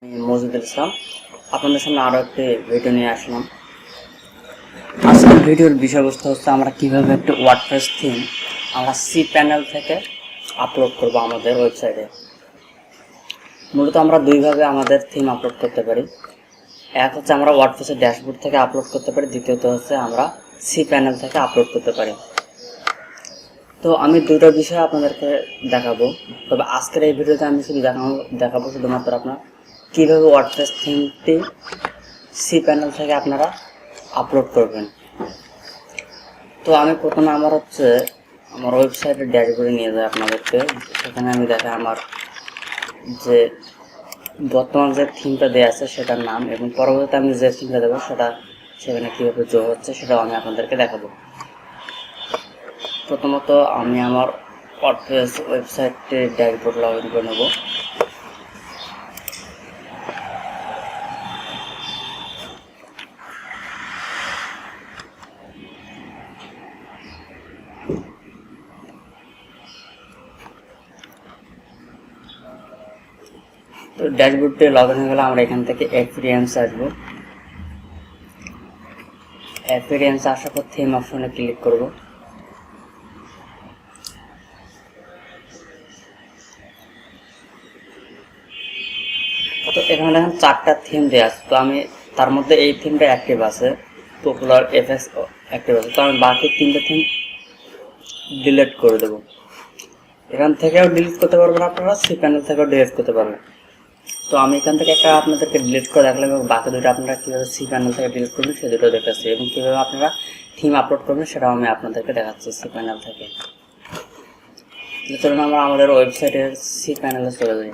মজিদুল ইসলাম আপনাদের সামনে আরো একটি ভিডিও নিয়ে আসলাম। আজকের ভিডিওর বিষয়বস্তু হচ্ছে আমরা কিভাবে একটি ওয়ার্ডপ্রেস থিম আমরা cPanel থেকে আপলোড করব আমাদের ওয়েবসাইটে। মূলত আমরা দুইভাবে আমাদের থিম আপলোড করতে পারি। এক হচ্ছে আমরা ওয়ার্ডপ্রেসের ড্যাশবোর্ড থেকে আপলোড করতে পারি, দ্বিতীয়ত হচ্ছে আমরা cPanel থেকে আপলোড করতে পারি। তো আমি দুটো বিষয় আপনাদেরকে দেখাবো, তবে আজকের এই ভিডিওতে আমি শুধু দেখাবো শুধুমাত্র আপনার কীভাবে ওয়ার্ডপ্রেস থিমটি cPanel থেকে আপনারা আপলোড করবেন। তো আমি প্রথমে আমার ওয়েবসাইটের ড্যাশবোর্ডে নিয়ে যাই আপনাদেরকে। সেখানে আমি দেখাই আমার যে বর্তমান যে থিমটা দেওয়া আছে সেটার নাম, এবং পরবর্তীতে আমি যে থিমটা দেবো সেটা সেখানে কীভাবে যোগ হচ্ছে সেটাও আমি আপনাদেরকে দেখাবো। প্রথমত আমি আমার ওয়ার্ডপ্রেস ওয়েবসাইটের ড্যাশবোর্ড লগ ইন করে নেব। তো ড্যাশবোর্ডে লগ ইন হয়ে গেলে আমরা এখান থেকে অ্যাপিয়ারেন্স আসবো। অ্যাপিয়ারেন্স আসার পর থিম অপশনে ক্লিক করব। তো এখানে দেখেন 4টা থিম দেওয়া আছে। তো আমি তার মধ্যে এই থিমটা অ্যাক্টিভ আছে, পপুলার এফএক্স অ্যাক্টিভ আছে। তো আমি বাকি 3টে থিম ডিলিট করে দেবো। এখান থেকেও ডিলিট করতে পারবেন আপনারা, cPanel থেকেও ডিলিট করতে পারবেন। তো আমি এখান থেকে একটা আপনাদেরকে ডিলিট করে রাখলাম, এবং বাকি দুটো আপনারা কীভাবে cPanel থেকে ডিলিট করবেন সে দুটো দেখাচ্ছি, এবং কীভাবে আপনারা থিম আপলোড করবেন সেটাও আমি আপনাদেরকে দেখাচ্ছি cPanel থেকে। চলুন আমরা আমাদের ওয়েবসাইটের cPanel এ চলে যাই।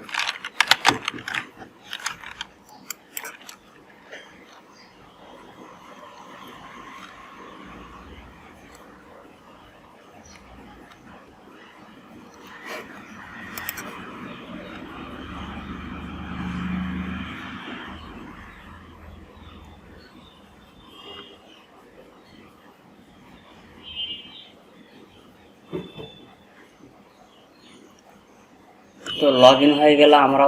তো লগ ইন হয়ে গেলে আমরা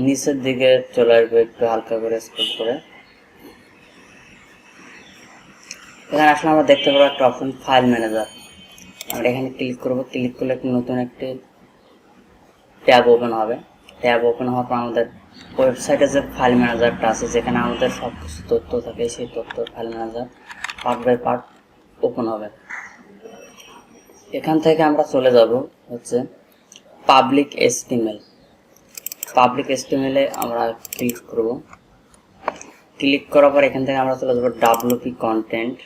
নিচের দিকে চলে আসবো, একটু হালকা করে স্ক্রল করে। এখানে আসলে আমরা দেখতে পাবো একটা অপশন ফাইল ম্যানেজার। আমরা এখানে ক্লিক করব। ক্লিক করলে নতুন একটি ট্যাব ওপেন হবে। ট্যাব ওপেন হওয়ার পর আমাদের ওয়েবসাইটে যে ফাইল ম্যানেজারটা আছে, যেখানে আমাদের সব কিছু তথ্য থাকে, সেই তথ্য file manager part by part open হবে। এখান থেকে আমরা চলে যাব পাবলিক HTML। পাবলিক HTML এ আমরা ক্লিক করব। ক্লিক করার পর এখান থেকে আমরা চলে যাব WP কন্টেন্ট।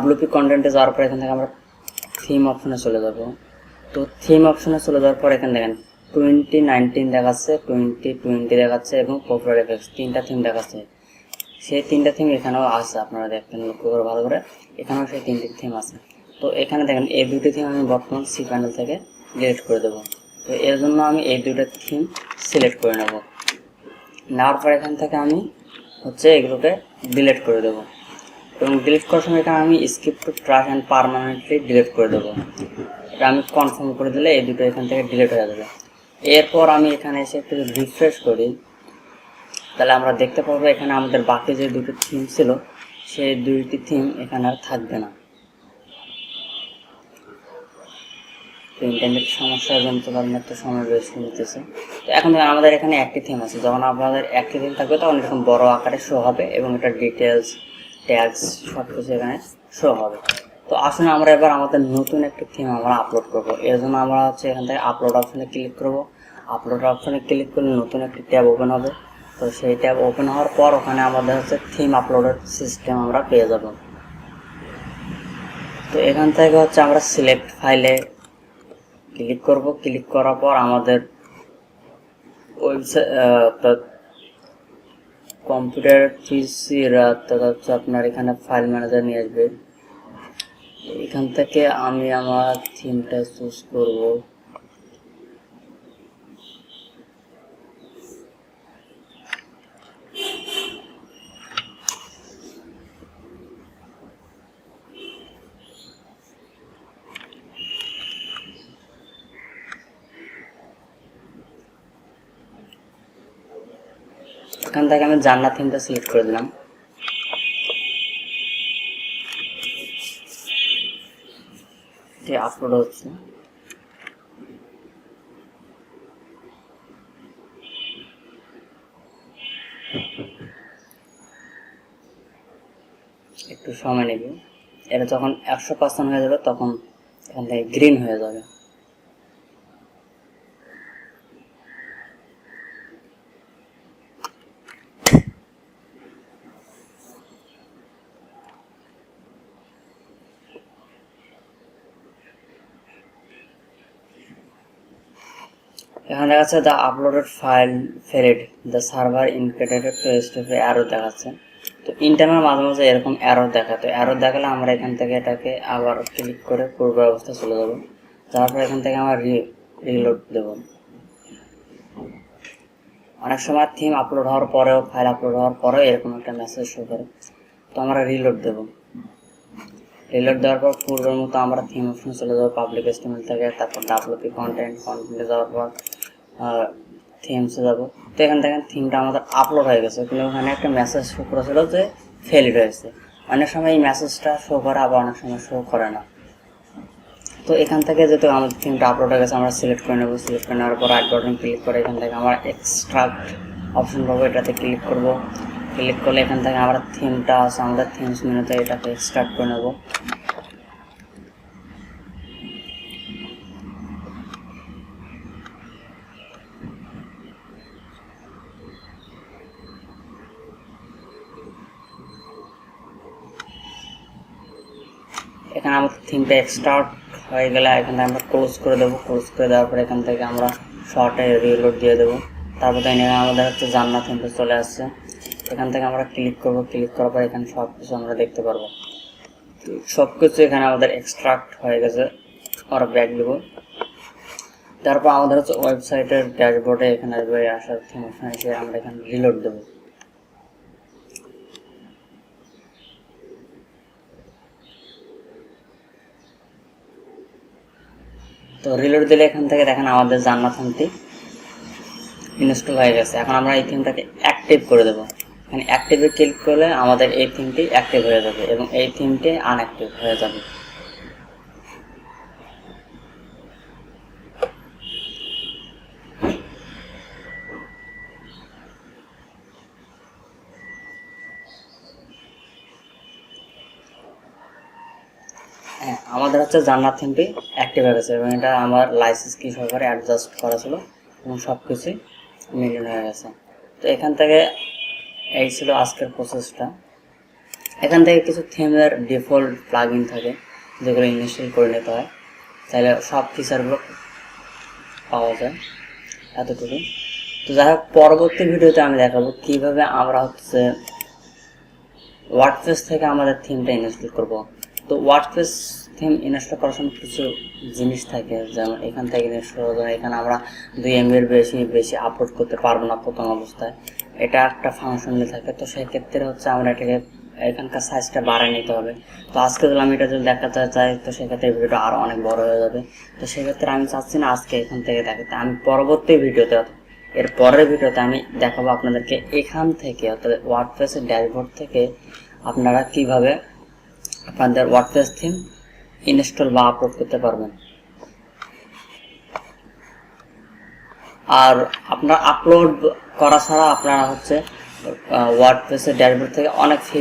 WP কন্টেন্টে যাওয়ার পর এখান থেকে আমরা থিম অপশনে চলে যাব। তো থিম অপশনে চলে যাওয়ার পর এখানে দেখেন 2019 দেখাচ্ছে, 2020 দেখাচ্ছে, এবং পপুলার এফএক্স 3টা থিম দেখাচ্ছে। সেই 3টা থিম এখানেও আছে, আপনারা দেখবেন লক্ষ্য করে ভালো করে, এখানেও সেই 3টি থিম আছে। তো এখানে দেখেন এই দুটি থিম আমি বর্তমান cPanel থেকে ডিলিট করে দেবো। তো এর জন্য আমি এই দুটো থিম সিলেক্ট করে নেব। নেওয়ার পর এখান থেকে আমি এগুলোকে ডিলিট করে দেবো, এবং ডিলিট করার সময় এখানে আমি skip to trash and permanently delete করে দেবো। এটা আমি কনফার্ম করে দিলে এই দুটো এখান থেকে ডিলিট হয়ে যাবে। এরপর আমি এখানে এসে একটু রিফ্রেশ করি, তাহলে আমরা দেখতে পাবো এখানে আমাদের বাকি যে দুটো থিম ছিল সেই দুইটি থিম এখানে আর থাকবে না। ইন্টারনেট সমস্যার জন্য কারণে একটু সময় বেশি নিতেছে। তো এখন আমাদের এখানে একটি থিম আছে। যখন আপনাদের একটি থিম থাকবে তখন এরকম বড় আকারে শো হবে, এবং এটা ডিটেলস ট্যাগস সব কিছু এখানে শো হবে। তো আসলে আমরা এবার আমাদের নতুন একটি থিম আমরা আপলোড করব। এর জন্য আমরা এখান থেকে আপলোড অপশনে ক্লিক করব। আপলোড অপশনে ক্লিক করলে নতুন একটি ট্যাব ওপেন হবে। তো সেই ট্যাব ওপেন হওয়ার পর ওখানে আমাদের থিম আপলোডের সিস্টেম আমরা পেয়ে যাব। তো এখান থেকে আমরা সিলেক্ট ফাইলে ক্লিক করব। ক্লিক করার পর আমাদের ওয়েবসাইট কম্পিউটার পিসির আপনার এখানে ফাইল ম্যানেজার নিয়ে আসবে। এখান থেকে আমি আমার থিমটা চুজ করব। এখান থেকে আমি জান্নাত থিমটা সিলেক্ট করে দিলাম। আপলোড হচ্ছে। একটু সময় নেবে, এটা যখন 100% হয়ে যাবে তখন এখান থেকে গ্রিন হয়ে যাবে। এখানে দেখাচ্ছে দ্য আপলোডেড ফাইল ফেরিড, দ্য সার্ভার ইনক্রেডিটেড টু স্টেপে অ্যারো দেখাচ্ছে। তো ইন্টারনাল মাঝে মাঝে এরকম অ্যারো দেখাতো, অ্যারো দেখালে আমরা এখান থেকে এটাকে আবার ক্লিক করে পূর্ব অবস্থায় চলে যাবো। তারপর এখান থেকে আমরা রিলোড দেব। অনেক সময় থিম আপলোড হওয়ার পরেও, ফাইল আপলোড হওয়ার পরেও এরকম একটা মেসেজ শো করে। তো আমরা রিলোড দেব। রিলোড দেওয়ার পর পূর্বের মতো আমরা থিম অপশনে চলে যাবো পাবলিক এস্টিমেল থেকে। তারপর ডাব্লিউপি কন্টেন্টে যাওয়ার পর থিমসে যাবো। তো এখান থেকে থিমটা আমাদের আপলোড হয়ে গেছে, কিন্তু ওখানে একটা মেসেজ শো করেছিল যে ফেলিড হয়েছে। অনেক সময় এই মেসেজটা শো করে, আবার অনেক সময় শো করে না। তো এখান থেকে যেহেতু আমাদের থিমটা আপলোড হয়ে গেছে, আমরা সিলেক্ট করে নেবো। সিলেক্ট করে নেওয়ার পর রাইট বাটন ক্লিক করে এখান থেকে আমরা এক্সট্রাক্ট অপশন পাবো, এটাতে ক্লিক করব। ক্লিক করলে এখান থেকে আমরা থিমটা আছে আমাদের থিমস মেনুতে, এটাকে এক্সট্রাক্ট করে নেব। এখানে আমাদের থিমটা এক্সট্রাক্ট হয়ে গেলে এখান থেকে আমরা ক্লোজ করে দেবো। ক্লোজ করে দেওয়ার পর এখান থেকে আমরা শর্টে রিলোড দিয়ে দেবো। তারপর এখানে আমাদের হচ্ছে জান্নাত থিমটা চলে আসছে। এখান থেকে আমরা ক্লিক করব। ক্লিক করার পর এখানে সব কিছু আমরা দেখতে পারবো। সব কিছু এখানে আমাদের এক্সট্রাক্ট হয়ে গেছে। আমরা ব্যাক দেব। তারপর আমাদের হচ্ছে ওয়েবসাইটের ড্যাশবোর্ডে এখানে আসবে, আসার থিম অপশন এসে আমরা এখানে রিলোড দেবো। তো রিলোড দিলে এখান থেকে দেখেন আমাদের জান্নাত থিমটি ইনস্টল হয়ে গেছে। এখন আমরা এই থিমটাকে অ্যাক্টিভ করে দেবো। এখানে অ্যাক্টিভে ক্লিক করলে আমাদের এই থিমটি অ্যাক্টিভ হয়ে যাবে এবং এই থিমটি আনঅ্যাক্টিভ হয়ে যাবে। হ্যাঁ, আমাদের হচ্ছে জান্নাত থিমটি অ্যাক্টিভ হয়ে গেছে এবং এটা আমার লাইসেন্স কি সহকারে অ্যাডজাস্ট করা ছিল এবং সব কিছুই মেনটেন হয়ে গেছে। তো এখান থেকে এই ছিল আজকের প্রসেসটা। এখান থেকে কিছু থিমের ডিফল্ট প্লাগইন থাকে যেগুলো ইনস্টল করে নিতে হয়, তাহলে সব ফিচারগুলো পাওয়া যায়। এতটুকু। তো যাই হোক, পরবর্তী ভিডিওতে আমি দেখাবো কিভাবে আমরা হচ্ছে ওয়ার্ডপ্রেস থেকে আমাদের থিমটা ইনস্টল করব। তো ওয়ার্ডপ্রেস থিম ইনস্টল করার সময় কিছু জিনিস থাকে, যেমন এখান থেকে ইনস্টল করা, এখানে আমরা 2 MB বেশি আপলোড করতে পারবো না প্রথম অবস্থায়, এটা একটা ফাংশনালি থাকে। তো সেক্ষেত্রে হচ্ছে আমরা এটাকে এখানকার সাইজটা বাড়ায় নিতে হবে। তো আজকে যদি আমি এটা যদি দেখাতে চাই তো সেক্ষেত্রে ভিডিওটা আরও অনেক বড় হয়ে যাবে। তো সেক্ষেত্রে আমি চাচ্ছি না আজকে এখান থেকে দেখাতে, আমি পরবর্তী ভিডিওতে, এর পরের ভিডিওতে আমি দেখাবো আপনাদেরকে এখান থেকে, অর্থাৎ ওয়ার্ডপ্রেসের ড্যাশবোর্ড থেকে আপনারা কিভাবে আপনাদের ওয়ার্ডপ্রেস থিম ইনস্টল বা আপলোড করতে পারবেন। আর আপনারা আপলোড করা ছাড়া আপনারা হচ্ছে ওয়ার্ডপ্রেসের ড্যাশবোর্ড থেকে অনেক ফ্রি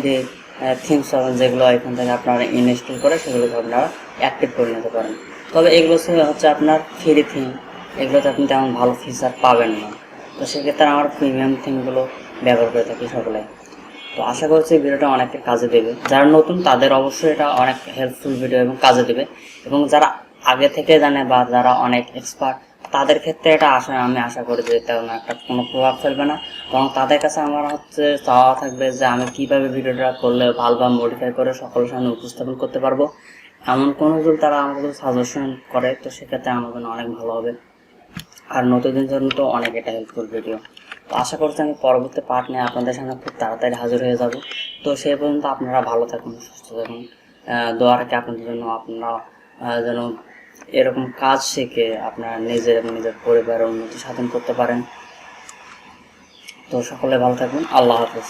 থিমস পাবেন, যেগুলো এখান থেকে আপনারা ইনস্টল করে সেগুলোকে আপনারা অ্যাক্টিভ করে নিতে পারেন। তবে এগুলো হচ্ছে আপনার ফ্রি থিম, এগুলোতে আপনি তেমন ভালো ফিচার পাবেন না। তো সেক্ষেত্রে আমার প্রিমিয়াম থিমগুলো ব্যবহার করে থাকি সকলে। তো আশা করছি ভিডিওটা অনেকের কাজে দেবে। যারা নতুন তাদের অবশ্যই এটা অনেক হেল্পফুল ভিডিও এবং কাজে দেবে, এবং যারা আগে থেকে জানে বা যারা অনেক এক্সপার্ট তাদের ক্ষেত্রে এটা আমি আশা করি যে তেমন একটা কোনো প্রভাব ফেলবে না, বরং তাদের কাছে আমার হচ্ছে চাওয়া থাকবে যে আমি কীভাবে ভিডিওটা করলে ভালোভাবে মডিফাই করে সকলের সামনে উপস্থাপন করতে পারবো, এমন কোনো যদি তারা আমাকে সাজেশন করে তো সেক্ষেত্রে আমার জন্য অনেক ভালো হবে। আর নতুনদের জন্য তো অনেক এটা হেল্পফুল ভিডিও। তো আশা করছি আমি পরবর্তী পার্ট নিয়ে আপনাদের সামনে খুব তাড়াতাড়ি হাজির হয়ে যাব। তো সেই পর্যন্ত আপনারা ভালো থাকুন, সুস্থ থাকুন। দোয়া রাখি আপনাদের জন্য, আপনারা যেন এরকম কাজ শিখে আপনারা নিজের এবং নিজের পরিবারের উন্নতি সাধন করতে পারেন। তো তো সকলে ভালো থাকবেন, আল্লাহ হাফেজ।